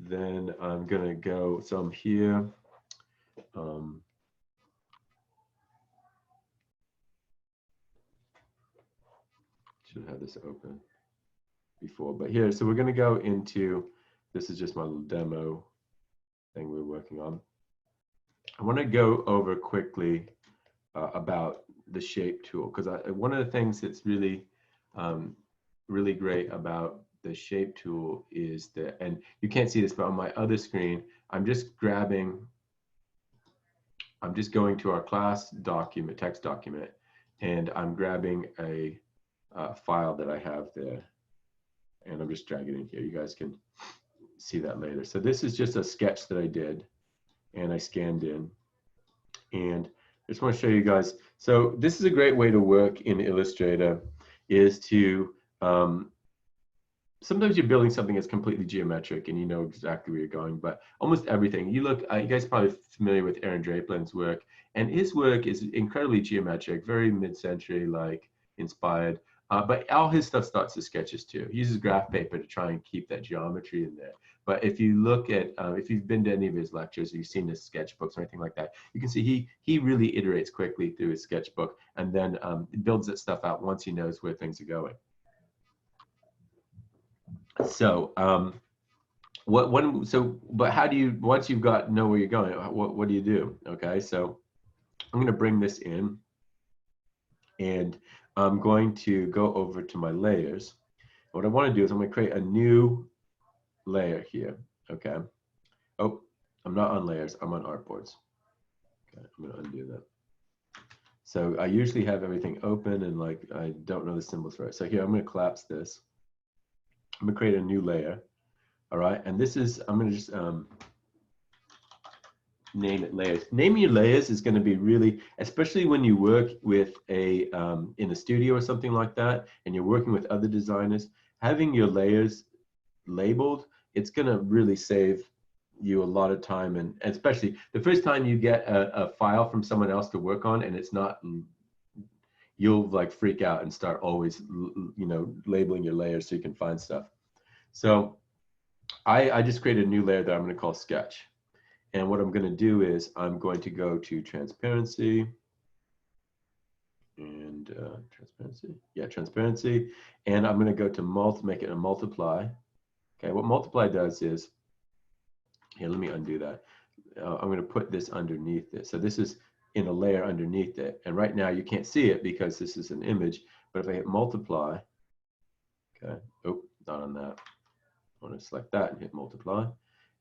then I'm gonna go, so I'm here. Um, should have this open before, but here, so we're gonna go into, this is just my little demo thing we're working on. I wanna go over quickly about the shape tool, because one of the things that's really, really great about the shape tool is that, and you can't see this, but on my other screen, I'm just going to our class document, text document, and I'm grabbing a file that I have there, and I'm just dragging it in here. You guys can see that later. So this is just a sketch that I did, and I scanned in, and I just want to show you guys. So this is a great way to work in Illustrator, is to, sometimes you're building something that's completely geometric and you know exactly where you're going, but almost everything, you look, you guys are probably familiar with Aaron Drapelin's work, and his work is incredibly geometric, very mid-century like inspired, but all his stuff starts as sketches too. He uses graph paper to try and keep that geometry in there. But if you look at, if you've been to any of his lectures, or you've seen his sketchbooks or anything like that, you can see he really iterates quickly through his sketchbook, and then builds that stuff out once he knows where things are going. So, but how do you, once you've got, know where you're going, what do you do? Okay, so I'm going to bring this in, and I'm going to go over to my layers. What I want to do is I'm going to create a new layer here. Okay. Oh, I'm not on layers. I'm on artboards. Okay, I'm going to undo that. So I usually have everything open, and like I don't know the symbols for it. So here I'm going to collapse this. I'm going to create a new layer. All right, and this is, I'm going to just name it layers. Naming your layers is going to be really, especially when you work with a, in a studio or something like that, and you're working with other designers, having your layers labeled, it's going to really save you a lot of time, and especially the first time you get a file from someone else to work on and it's not, you'll like freak out and start always, you know, labeling your layers so you can find stuff. So I just created a new layer that I'm going to call sketch. And what I'm going to do is I'm going to go to transparency and transparency. And I'm going to go to make it a multiply. Okay, what multiply does is, here, let me undo that. I'm going to put this underneath it. So this is in a layer underneath it. And right now you can't see it because this is an image. But if I hit multiply, okay, oh, not on that. I want to select that and hit multiply,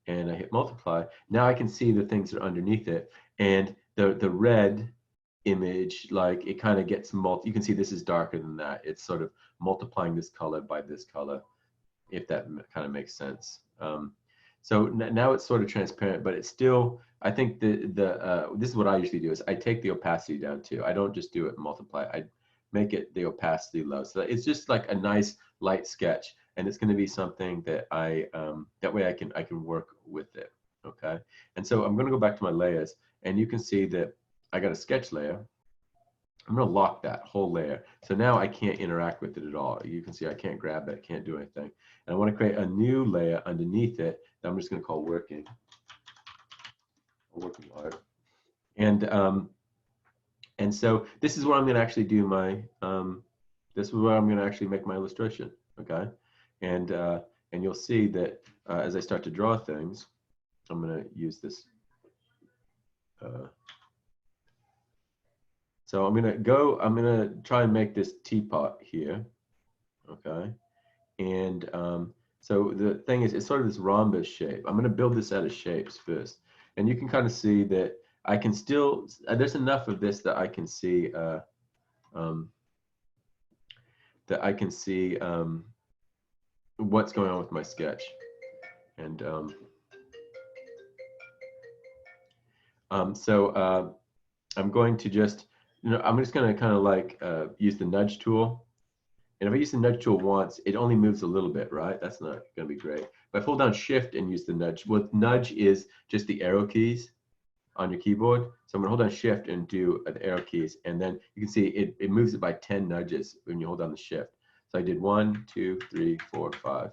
and I hit multiply. Now I can see the things that are underneath it, and the red image, like it kind of gets you can see this is darker than that. It's sort of multiplying this color by this color, if that kind of makes sense. So now it's sort of transparent, but it's still, I think this is what I usually do, is I take the opacity down too. I don't just do it multiply. I make it the opacity low. So it's just like a nice light sketch, and it's going to be something that that way I can work with it. Okay. And so I'm going to go back to my layers, and you can see that I got a sketch layer. I'm going to lock that whole layer. So now I can't interact with it at all. You can see I can't grab it, can't do anything. And I want to create a new layer underneath it that I'm just going to call working art. And so this is where I'm going to actually do my, this is where I'm going to actually make my illustration. Okay. And you'll see that as I start to draw things, I'm going to use this. So I'm going to try and make this teapot here. Okay. And so the thing is, it's sort of this rhombus shape. I'm going to build this out of shapes first. And you can kind of see that I can still, there's enough of this that I can see, what's going on with my sketch. And so I'm going to just, I'm just going to kind of like use the nudge tool. And if I use the nudge tool once, it only moves a little bit, right? That's not going to be great. If I hold down Shift and use the nudge, well, nudge is just the arrow keys on your keyboard. So I'm going to hold down Shift and do the arrow keys. And then you can see it moves it by 10 nudges when you hold down the Shift. So I did 1, 2, 3, 4, 5.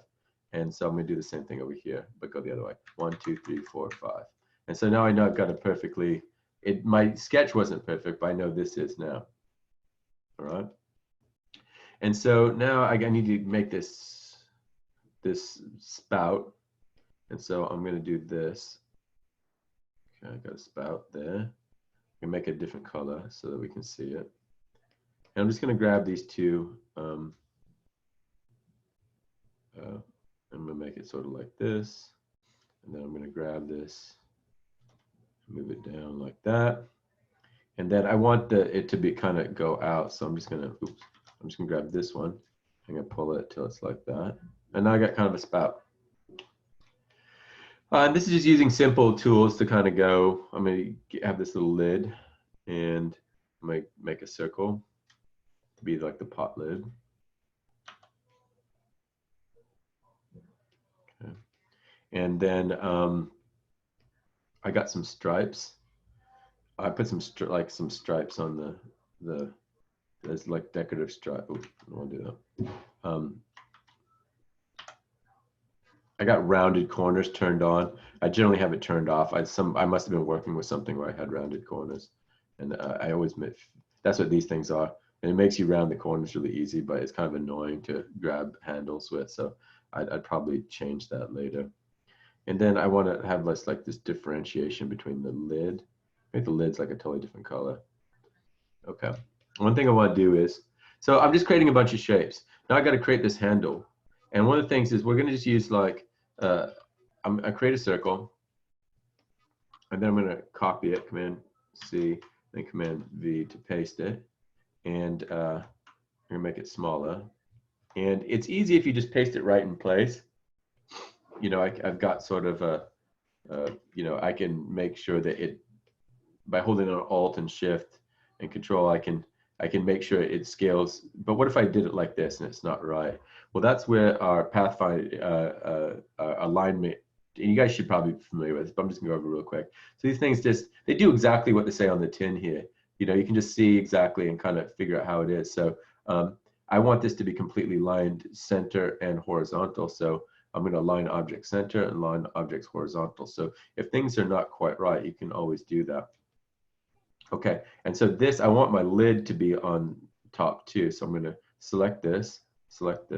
And so I'm going to do the same thing over here, but go the other way. 1, 2, 3, 4, 5. And so now I know I've got it perfectly. My sketch wasn't perfect, but I know this is now. All right. And so now I need to make this spout. And so I'm going to do this. Okay, I got a spout there. I can make a different color so that we can see it. And I'm just going to grab these two. I'm going to make it sort of like this. And then I'm going to grab this, move it down like that. And then I want it to be kind of go out. So I'm just going to grab this one. I'm going to pull it till it's like that. And now I got kind of a spout. And this is just using simple tools to kind of go. I'm going to have this little lid, and I'm going to make a circle to be like the pot lid. Okay. And then I got some stripes. I put some stripes on there's like decorative stripe. Ooh, I don't want to do that. I got rounded corners turned on. I generally have it turned off. I must have been working with something where I had rounded corners, and I always that's what these things are. And it makes you round the corners really easy, but it's kind of annoying to grab handles with. So I'd probably change that later. And then I want to have less like this differentiation between the lid. Make the lid's like a totally different color. Okay. One thing I want to do is, so I'm just creating a bunch of shapes. Now I got to create this handle. And one of the things is we're going to just use like, I create a circle, and then I'm going to copy it, Command C, then Command V to paste it. And I'm going to make it smaller. And it's easy if you just paste it right in place. You know, I've got sort of you know, I can make sure that by holding on Alt and Shift and Control, I can make sure it scales. But what if I did it like this and it's not right? Well, that's where our Pathfinder alignment, and you guys should probably be familiar with this, but I'm just gonna go over real quick. So these things they do exactly what they say on the tin here. You know, you can just see exactly and kind of figure out how it is. So I want this to be completely lined center and horizontal. So I'm going to align object center and line objects horizontal. So if things are not quite right, you can always do that. Okay, and so I want my lid to be on top too. So I'm going to select this, and select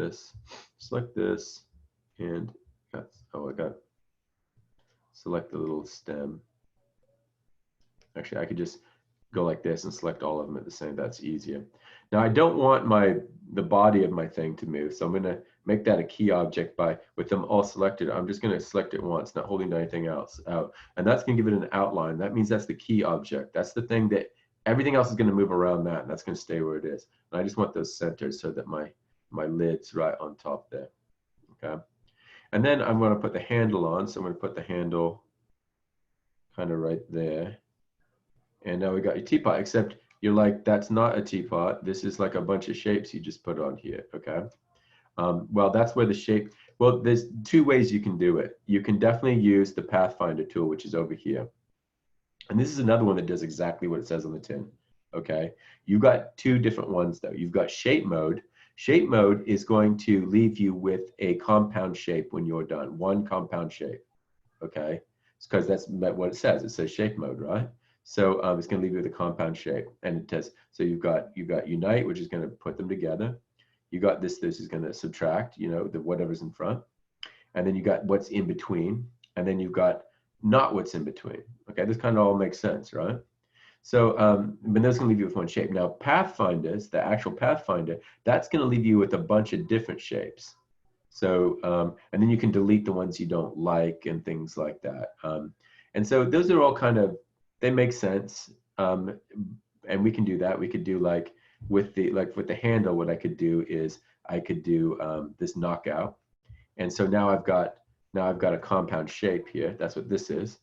the little stem. Actually, I could just go like this and select all of them at the same. That's easier. Now I don't want the body of my thing to move, so I'm going to make that a key object with them all selected. I'm just going to select it once, not holding anything else out, and that's going to give it an outline. That means that's the key object. That's the thing that everything else is going to move around that, and that's going to stay where it is. And I just want those centered so that my lid's right on top there. Okay, and then I'm going to put the handle on. So I'm going to put the handle kind of right there. And now we got your teapot, except you're like, that's not a teapot. This is like a bunch of shapes you just put on here, okay? Well, that's where the shape, well, there's two ways you can do it. You can definitely use the Pathfinder tool, which is over here. And this is another one that does exactly what it says on the tin, okay? You've got two different ones though. You've got shape mode. Shape mode is going to leave you with a compound shape when you're done, one compound shape, okay? It's because that's what it says. It says shape mode, right? So it's going to leave you with a compound shape, and it does. So you've got unite, which is going to put them together. You got this is going to subtract, you know, whatever's in front, and then you got what's in between, and then you've got not what's in between. Okay, this kind of all makes sense, right? So, but that's going to leave you with one shape. Now, Pathfinders, the actual Pathfinder, that's going to leave you with a bunch of different shapes. So, and then you can delete the ones you don't like and things like that. And so those are all kind of, they make sense, and we can do that. We could do like with the handle. What I could do is I could do this knockout, and so now I've got a compound shape here. That's what this is.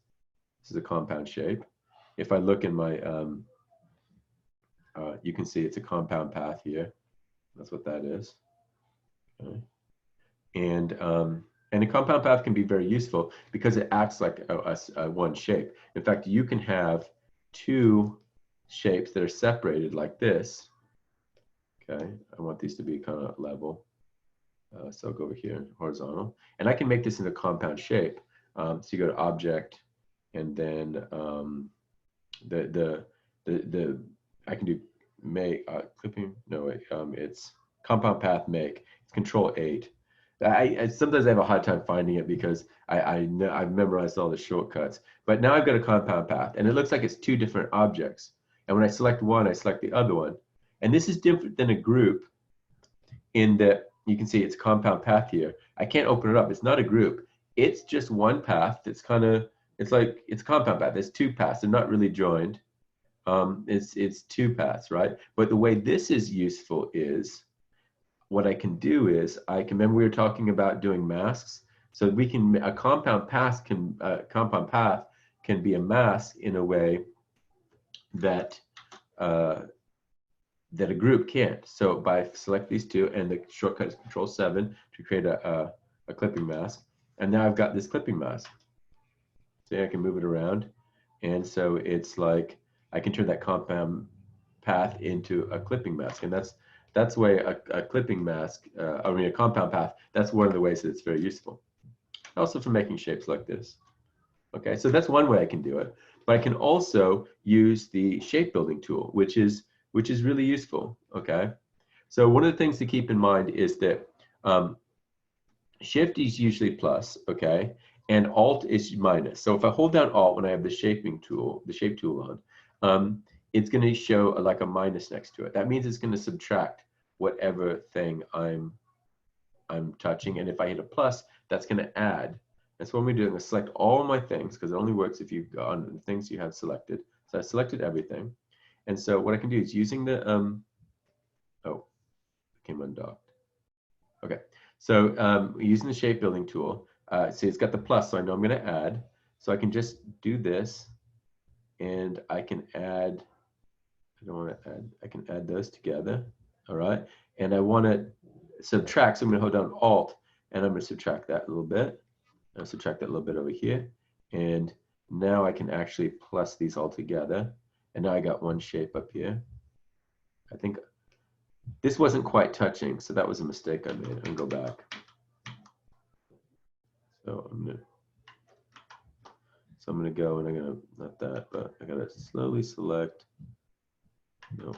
This is a compound shape. If I look in my, you can see it's a compound path here. That's what that is. Okay. And a compound path can be very useful because it acts like a one shape. In fact, you can have two shapes that are separated like this. Okay, I want these to be kind of level. So I'll go over here, horizontal, and I can make this into a compound shape. So you go to Object, and then I can do make clipping. No, wait, it's compound path make. It's Control 8. I sometimes I have a hard time finding it because I've memorized all the shortcuts. But now I've got a compound path, and it looks like it's two different objects. And when I select one, I select the other one. And this is different than a group in that you can see it's compound path here. I can't open it up. It's not a group. It's just one path. It's like it's compound path. There's two paths. They're not really joined. It's two paths, right? But the way this is useful is what I can do is I can remember we were talking about doing masks. So we can a compound path can be a mask in a way that that a group can't. So by select these two, and the shortcut is Control-7 to create a clipping mask. And now I've got this clipping mask. See, I can move it around. And so it's like I can turn that compound path into a clipping mask. And that's the way a clipping mask, a compound path, that's one of the ways that it's very useful. Also for making shapes like this. Okay, so that's one way I can do it. But I can also use the shape building tool, which is really useful, okay? So one of the things to keep in mind is that Shift is usually plus, okay? And Alt is minus. So if I hold down Alt when I have the shape tool on, it's gonna show like a minus next to it. That means it's gonna subtract whatever thing I'm touching. And if I hit a plus, that's gonna add. That's what we're doing. I'm gonna select all my things, because it only works if you've got on the things you have selected. So I selected everything. And so what I can do is using the, oh, it came undocked. Okay, so using the shape building tool, see it's got the plus, so I know I'm gonna add. So I can just do this, and I can add, I don't wanna add, I can add those together, all right? And I wanna subtract, so I'm gonna hold down Alt, and I'm gonna subtract that a little bit. I'll subtract that a little bit over here. And now I can actually plus these all together. And now I got one shape up here. I think this wasn't quite touching, so that was a mistake I made. I'm gonna go back. So I'm gonna go, and I'm gonna, not that, but I gotta slowly select. No.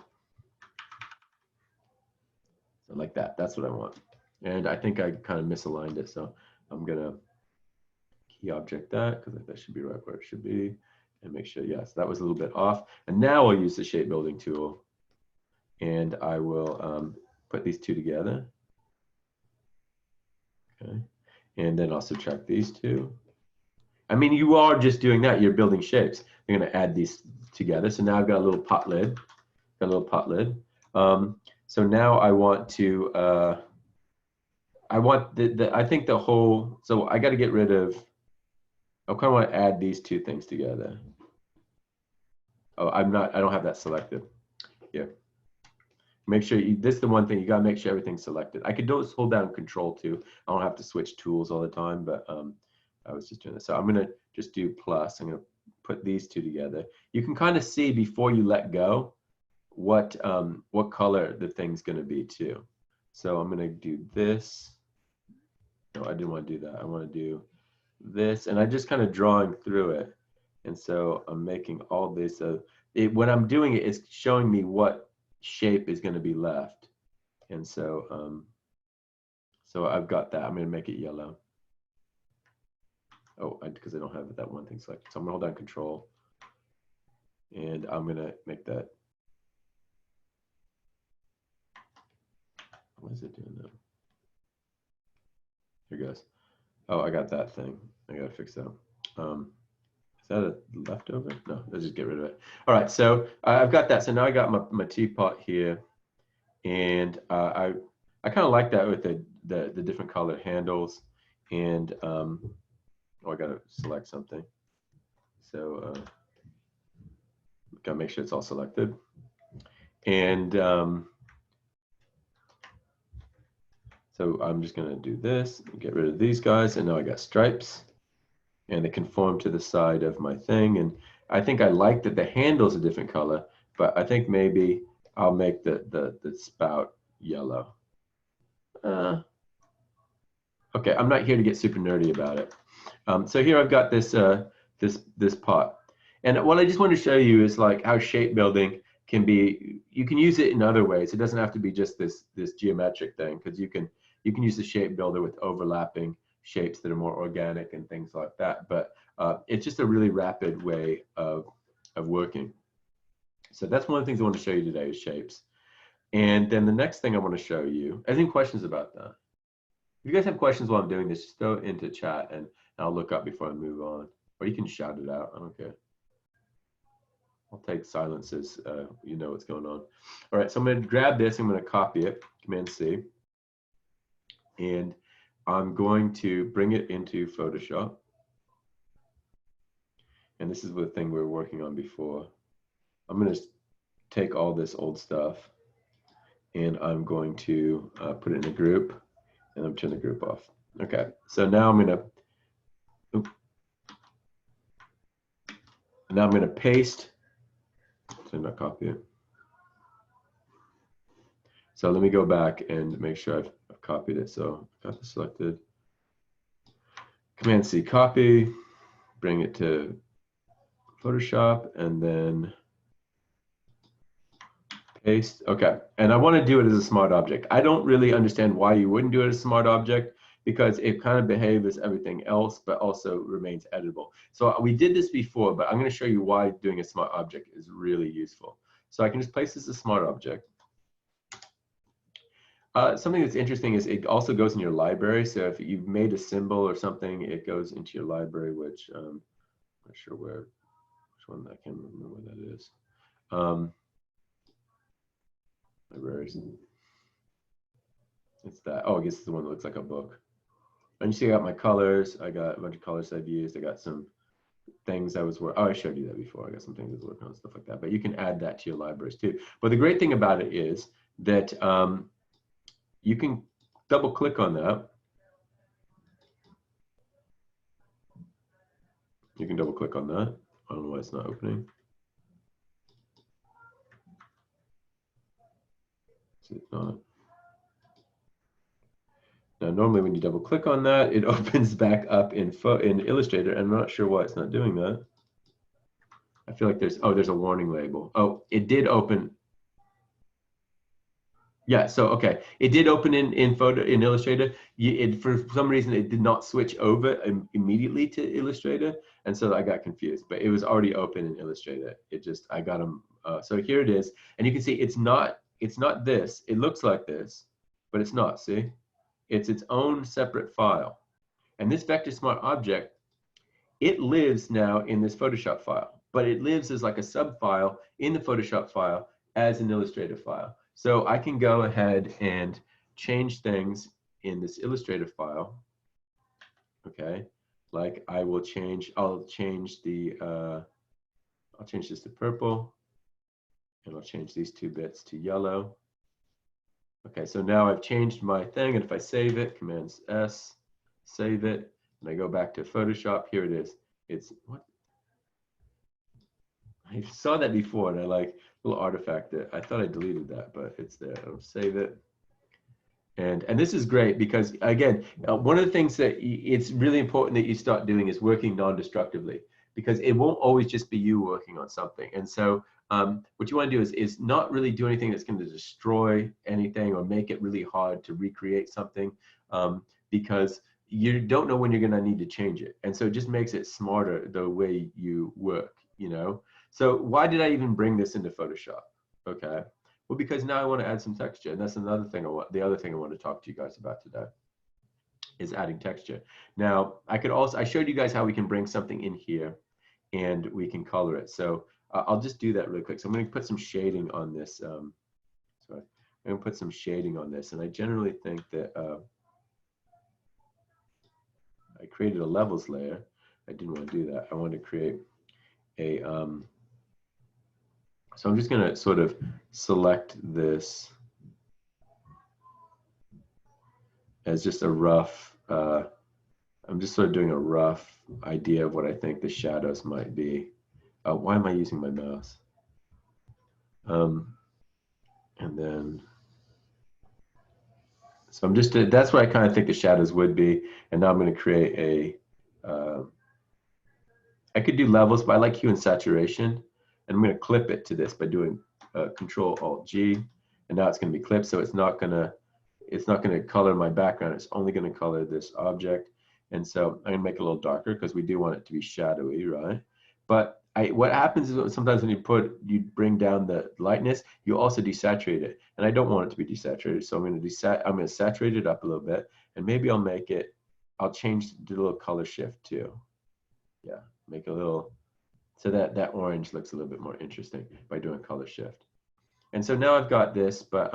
So like that, that's what I want. And I think I kind of misaligned it, so I'm gonna key object that, because that should be right where it should be. And make sure, yes, that was a little bit off. And now I'll use the shape building tool, and I will put these two together. Okay, and then I'll subtract these two. I mean, you are just doing that. You're building shapes. You're going to add these together. So now I've got a little pot lid. Got a little pot lid. So now I want to. I want I think the whole. So I got to get rid of. I kind of want to add these two things together. Oh, I don't have that selected. Yeah. Make sure this is the one thing you got to make sure everything's selected. I could just hold down Control too. I don't have to switch tools all the time, but I was just doing this. So I'm going to just do plus. I'm going to put these two together. You can kind of see before you let go what color the thing's going to be too. So I'm going to do this. No, I didn't want to do that. I want to do this, and I'm just kind of drawing through it. And so I'm making all this. When I'm doing it, it's showing me what shape is going to be left. And so so I've got that. I'm going to make it yellow. Oh, because I don't have that one thing selected. So I'm going to hold down Control, and I'm going to make that. What is it doing now? Here it goes. Oh, I got that thing. I got to fix that. Is that a leftover? No, let's just get rid of it. All right, so I've got that. So now I got my teapot here, and I kind of like that with the different colored handles. And oh, I got to select something. So got to make sure it's all selected. And so I'm just going to do this, get rid of these guys, and now I got stripes. And they conform to the side of my thing. And I think I like that the handle's a different color, but I think maybe I'll make the spout yellow. Okay, I'm not here to get super nerdy about it. So here I've got this this pot, and what I just want to show you is like how shape building can be. You can use it in other ways. It doesn't have to be just this geometric thing, because you can use the shape builder with overlapping shapes that are more organic and things like that. But it's just a really rapid way of working. So that's one of the things I want to show you today is shapes. And then the next thing I want to show you, any questions about that? If you guys have questions while I'm doing this, just throw it into chat and I'll look up before I move on. Or you can shout it out, I don't care. I'll take silences, you know what's going on. All right, so I'm gonna grab this, I'm gonna copy it, Command C. And I'm going to bring it into Photoshop. And this is the thing we were working on before. I'm gonna take all this old stuff and I'm going to put it in a group, and I'm turn the group off. Okay, so now I'm gonna paste, so not copy it. So let me go back and make sure I've copied it. So got this selected. Command C, copy, bring it to Photoshop, and then paste. Okay, and I want to do it as a smart object. I don't really understand why you wouldn't do it as a smart object, because it kind of behaves as everything else, but also remains editable. So we did this before, but I'm going to show you why doing a smart object is really useful. So I can just place this as a smart object. Something that's interesting is it also goes in your library. So if you've made a symbol or something, it goes into your library, which I'm not sure which one, I can't remember where that is. Libraries. It's that. Oh, I guess it's the one that looks like a book. And you see, I got my colors. I got a bunch of colors I've used. I got some things I was working. Oh, I showed you that before. I got some things I was working on, stuff like that. But you can add that to your libraries too. But the great thing about it is that you can double click on that. You can double click on that. I don't know why it's not opening. Is it not? Now, normally when you double click on that, it opens back up in Illustrator, and I'm not sure why it's not doing that. I feel like there's a warning label. Oh, it did open. Yeah, so okay, it did open in Illustrator. For some reason it did not switch over immediately to Illustrator, and so I got confused. But it was already open in Illustrator. I got them. So here it is, and you can see it's not this. It looks like this, but it's not. See, it's its own separate file, and this Vector Smart object, it lives now in this Photoshop file, but it lives as like a sub file in the Photoshop file as an Illustrator file. So I can go ahead and change things in this Illustrator file. Okay, like I'll change this to purple, and I'll change these two bits to yellow. Okay, so now I've changed my thing, and if I save it, Command S, save it, and I go back to Photoshop, here it is. It's what? I saw that before, and I like a little artifact that I thought I deleted that, but it's there. I'll save it. And this is great because, again, one of the things that it's really important that you start doing is working non-destructively, because it won't always just be you working on something. And so what you want to do is not really do anything that's going to destroy anything or make it really hard to recreate something, because you don't know when you're going to need to change it. And so it just makes it smarter the way you work, you know? So why did I even bring this into Photoshop? Okay. Well, because now I want to add some texture, and that's another thing. The other thing I want to talk to you guys about today is adding texture. Now, I showed you guys how we can bring something in here, and we can color it. So I'll just do that really quick. So I'm going to put some shading on this. I'm going to put some shading on this, and I generally think that I created a levels layer. I didn't want to do that. I wanted to create a so I'm just going to sort of select this as just a rough, I'm just sort of doing a rough idea of what I think the shadows might be. Why am I using my mouse? And then So I'm just, that's what I kind of think the shadows would be. And now I'm going to create I could do levels, but I like hue and saturation. And I'm going to clip it to this by doing Control Alt G. And now it's going to be clipped. So it's not going to color my background. It's only going to color this object. And so I'm going to make it a little darker because we do want it to be shadowy, right? But what happens is sometimes when you bring down the lightness, you also desaturate it. And I don't want it to be desaturated. So I'm going to saturate it up a little bit. And maybe I'll change the little color shift too. Yeah, make a little, so that orange looks a little bit more interesting by doing color shift. And so now I've got this, but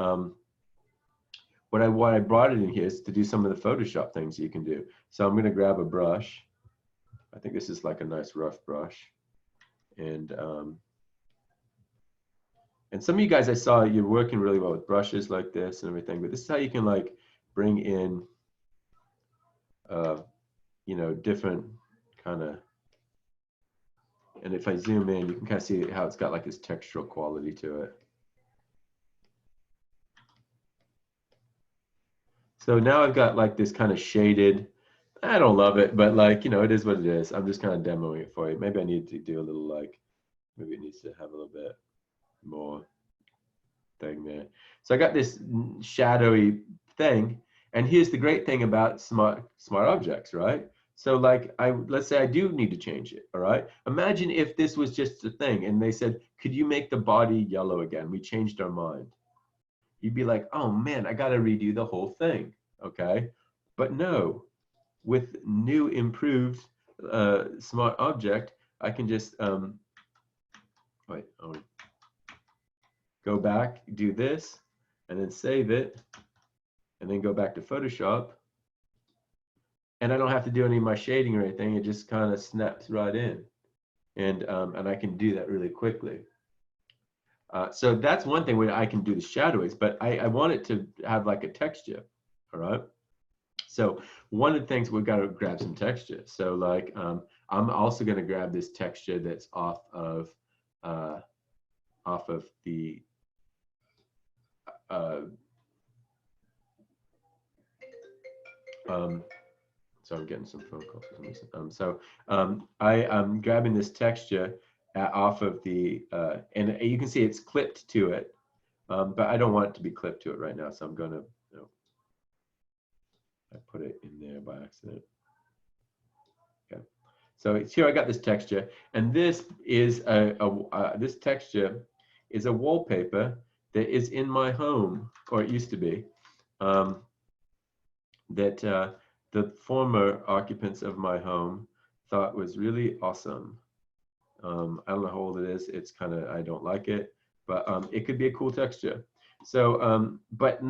what I brought it in here is to do some of the Photoshop things you can do. So I'm going to grab a brush. I think this is like a nice rough brush. And some of you guys, I saw you're working really well with brushes like this and everything, but this is how you can like bring in, you know, different kind of, and if I zoom in, you can kind of see how it's got like this textural quality to it. So now I've got like this kind of shaded, I don't love it, but like, you know, it is what it is. I'm just kind of demoing it for you. Maybe I need to do a little like, maybe it needs to have a little bit more thing there. So I got this shadowy thing. And here's the great thing about smart objects, right? So like, let's say I do need to change it, all right? Imagine if this was just a thing and they said, could you make the body yellow again? We changed our mind. You'd be like, oh man, I gotta redo the whole thing, okay? But no, with new improved smart object, I can just, go back, do this, and then save it, and then go back to Photoshop. And I don't have to do any of my shading or anything. It just kind of snaps right in. And I can do that really quickly. So that's one thing where I can do the shadows, but I want it to have like a texture, all right? So one of the things we've got to grab some texture. So like I'm also going to grab this texture that's off of the so I'm getting some phone calls for some reason. I'm grabbing this texture off of the, and you can see it's clipped to it, but I don't want it to be clipped to it right now. So I'm going to, I put it in there by accident. Okay. So it's here I got this texture, and this is this texture is a wallpaper that is in my home, or it used to be, that the former occupants of my home thought was really awesome. I don't know how old it is. It's kind of, I don't like it, but it could be a cool texture. So, but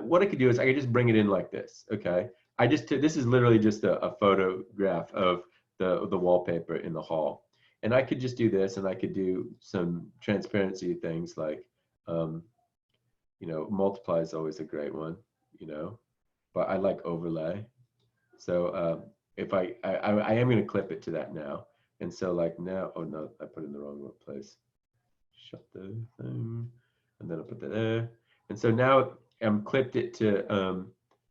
what I could do is I could just bring it in like this, okay? This is literally just a photograph of the wallpaper in the hall. And I could just do this, and I could do some transparency things like, you know, multiply is always a great one, you know, but I like overlay. So if I am going to clip it to that now. And so like now, oh no, I put it in the wrong place. Shut the thing. And then I'll put that there. And so now I'm clipped it to,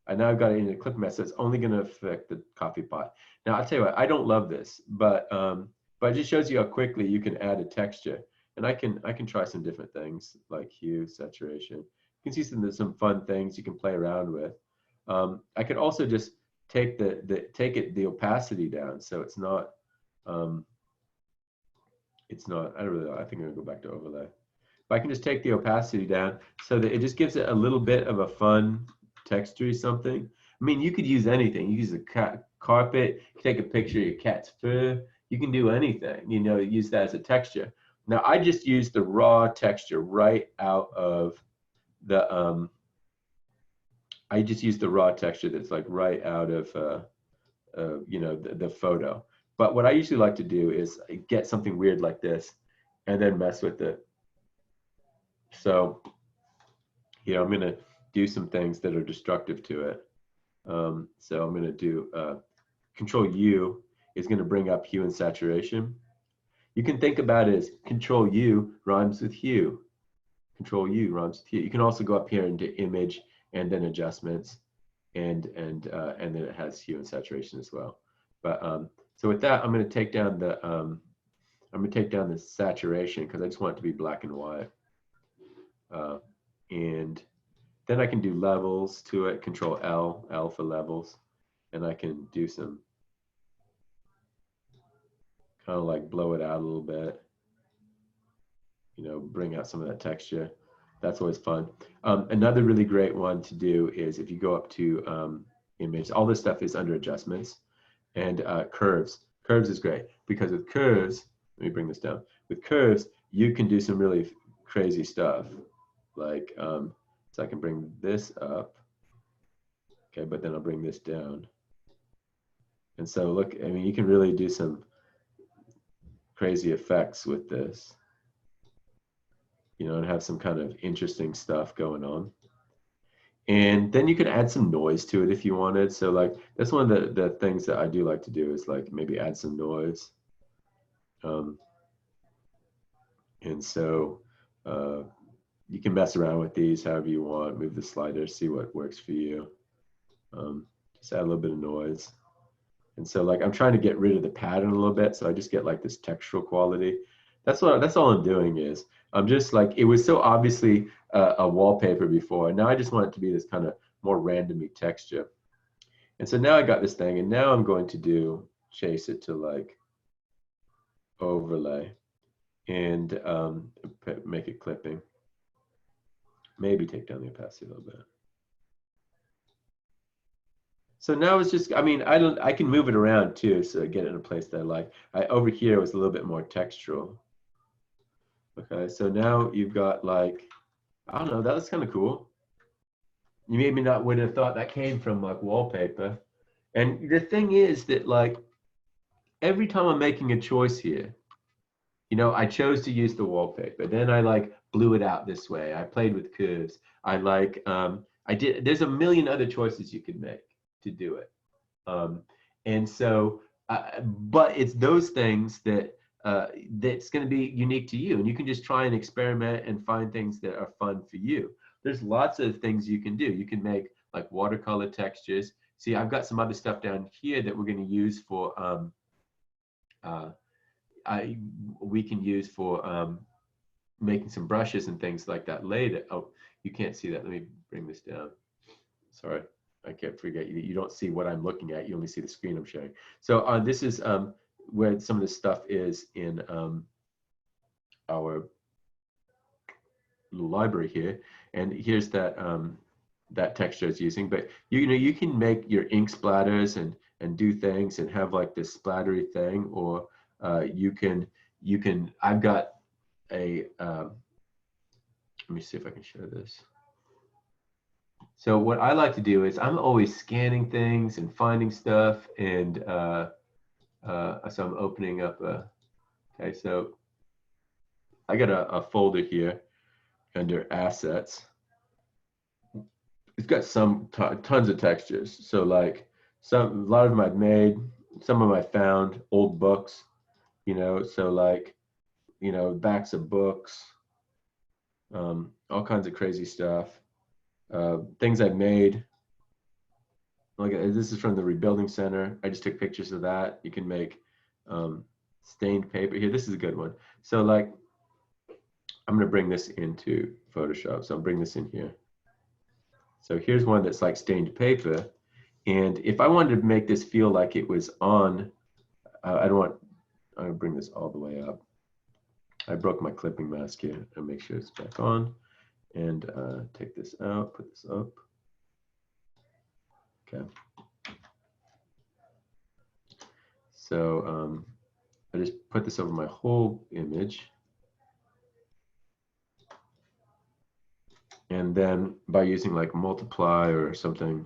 I now got it in a clip mess. So it's only going to affect the coffee pot. Now I'll tell you what, I don't love this, but it just shows you how quickly you can add a texture. And I can try some different things like hue, saturation. You can see some fun things you can play around with. I could also just take the opacity down, so it's not I don't really know, I think I'm gonna go back to overlay, but I can just take the opacity down so that it just gives it a little bit of a fun texture something. I mean, you could use anything. You use a carpet, you take a picture of your cat's fur, you can do anything, you know, use that as a texture. Now I just used the raw texture right out of the I just use the raw texture that's like right out of, you know, the photo. But what I usually like to do is get something weird like this and then mess with it. So, you know, I'm going to do some things that are destructive to it. So I'm going to do Control U is going to bring up hue and saturation. You can think about it as Control U rhymes with hue. Control U rhymes with hue. You can also go up here into image and then adjustments. and then it has hue and saturation as well. But so with that, I'm going to take down the saturation because I just want it to be black and white. And then I can do levels to it, Control L for levels, and I can do some kind of like blow it out a little bit, you know, bring out some of that texture. That's always fun. Another really great one to do is if you go up to image, all this stuff is under adjustments, and curves. Curves is great because with curves, let me bring this down. With curves, you can do some really crazy stuff. Like, so I can bring this up, okay, but then I'll bring this down. And so look, I mean, you can really do some crazy effects with this, you know, and have some kind of interesting stuff going on. And then you can add some noise to it if you wanted. So like, that's one of the things that I do like to do is like maybe add some noise. And so you can mess around with these however you want, move the slider, see what works for you. Just add a little bit of noise. And so like I'm trying to get rid of the pattern a little bit, so I just get like this textural quality. That's all I'm doing is I'm just like, it was so obviously a wallpaper before, and now I just want it to be this kind of more randomy texture. And so now I got this thing, and now I'm going to chase it to like overlay and make it clipping. Maybe take down the opacity a little bit. So now it's just, I mean, I can move it around too, so I get it in a place that I like. Over here was a little bit more textural. Okay, so now you've got like, I don't know, that was kind of cool. You maybe not would have thought that came from like wallpaper. And the thing is that like, every time I'm making a choice here, you know, I chose to use the wallpaper. Then I like blew it out this way. I played with curves. I like, there's a million other choices you could make to do it. And so, but it's those things that that's going to be unique to you, and you can just try and experiment and find things that are fun for you. There's lots of things you can do. You can make like watercolor textures. See, I've got some other stuff down here that we're going to use for we can use for making some brushes and things like that later. Oh, you can't see that. Let me bring this down. Sorry. I can't forget you don't see what I'm looking at. You only see the screen I'm sharing. So this is where some of this stuff is in our little library here. And here's that that texture it's using. But you know, you can make your ink splatters and do things and have like this splattery thing, or you can I've got a let me see if I can show this. So what I like to do is I'm always scanning things and finding stuff, and so I'm opening up okay, so I got a folder here under assets. It's got some tons of textures. So like a lot of them I've made, some of them I found, old books, you know, so like, you know, backs of books, all kinds of crazy stuff. Things I've made. Like this is from the Rebuilding Center. I just took pictures of that. You can make stained paper. Here, this is a good one. So like, I'm going to bring this into Photoshop. So I'll bring this in here. So here's one that's like stained paper. And if I wanted to make this feel like it was on, I'm going to bring this all the way up. I broke my clipping mask here. I'll make sure it's back on. And take this out, put this up. Okay. So I just put this over my whole image. And then by using like multiply or something,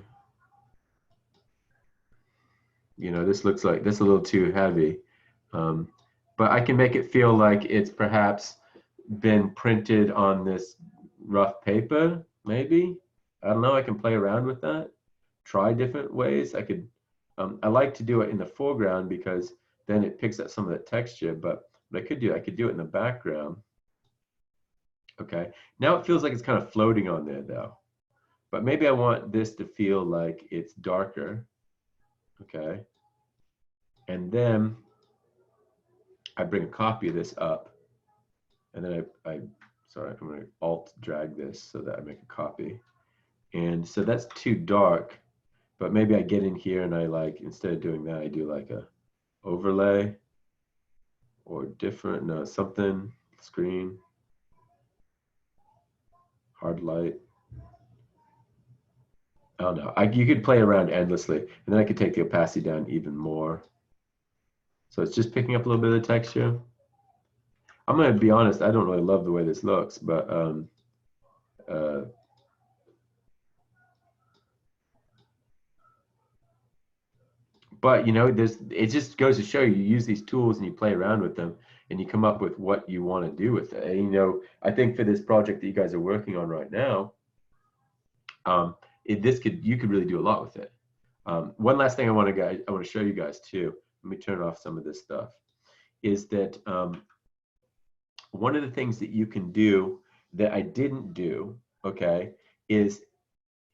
you know, this looks like this a little too heavy. But I can make it feel like it's perhaps been printed on this rough paper, maybe. I don't know, I can play around with that. Try different ways. I could, I like to do it in the foreground because then it picks up some of the texture, but what I could do it in the background. Okay, now it feels like it's kind of floating on there though. but maybe I want this to feel like it's darker, okay? And then I bring a copy of this up, and then sorry, I'm gonna alt drag this so that I make a copy. And so that's too dark, but maybe I get in here and I like, instead of doing that, I do like a overlay or different, no, something, screen, hard light. I don't know. You could play around endlessly, and then I could take the opacity down even more. So it's just picking up a little bit of the texture. I'm going to be honest, I don't really love the way this looks, but you know, it just goes to show you use these tools and you play around with them and you come up with what you want to do with it. And, you know, I think for this project that you guys are working on right now, you could really do a lot with it. One last thing I want to show you guys too. Let me turn off some of this stuff. Is that one of the things that you can do that I didn't do, okay, is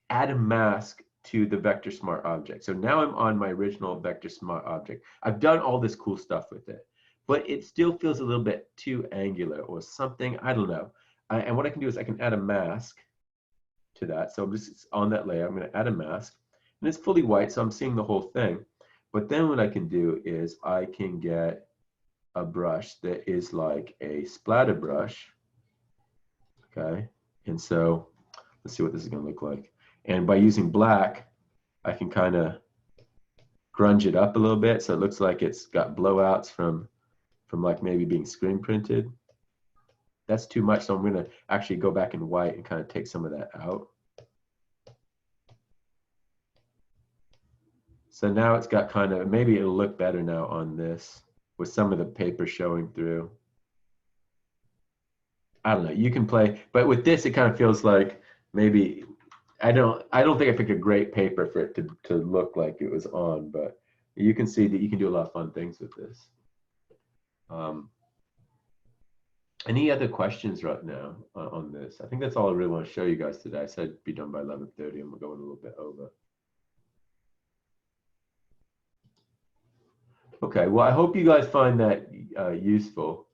add a mask to the Vector Smart object. So now I'm on my original Vector Smart object. I've done all this cool stuff with it, but it still feels a little bit too angular or something. I don't know. And what I can do is I can add a mask to that. So I'm just on that layer. I'm going to add a mask, and it's fully white, so I'm seeing the whole thing. But then what I can do is I can get a brush that is like a splatter brush. Okay, and so let's see what this is going to look like. And by using black, I can kind of grunge it up a little bit so it looks like it's got blowouts from like maybe being screen printed. That's too much, so I'm going to actually go back in white and kind of take some of that out. So now it's got kind of, maybe it'll look better now on this with some of the paper showing through. I don't know, you can play, but with this it kind of feels like maybe, I don't think I picked a great paper for it to look like it was on, but you can see that you can do a lot of fun things with this. Any other questions right now on this? I think that's all I really want to show you guys today. I said it'd be done by 11:30 and we're going a little bit over. Okay, well, I hope you guys find that useful.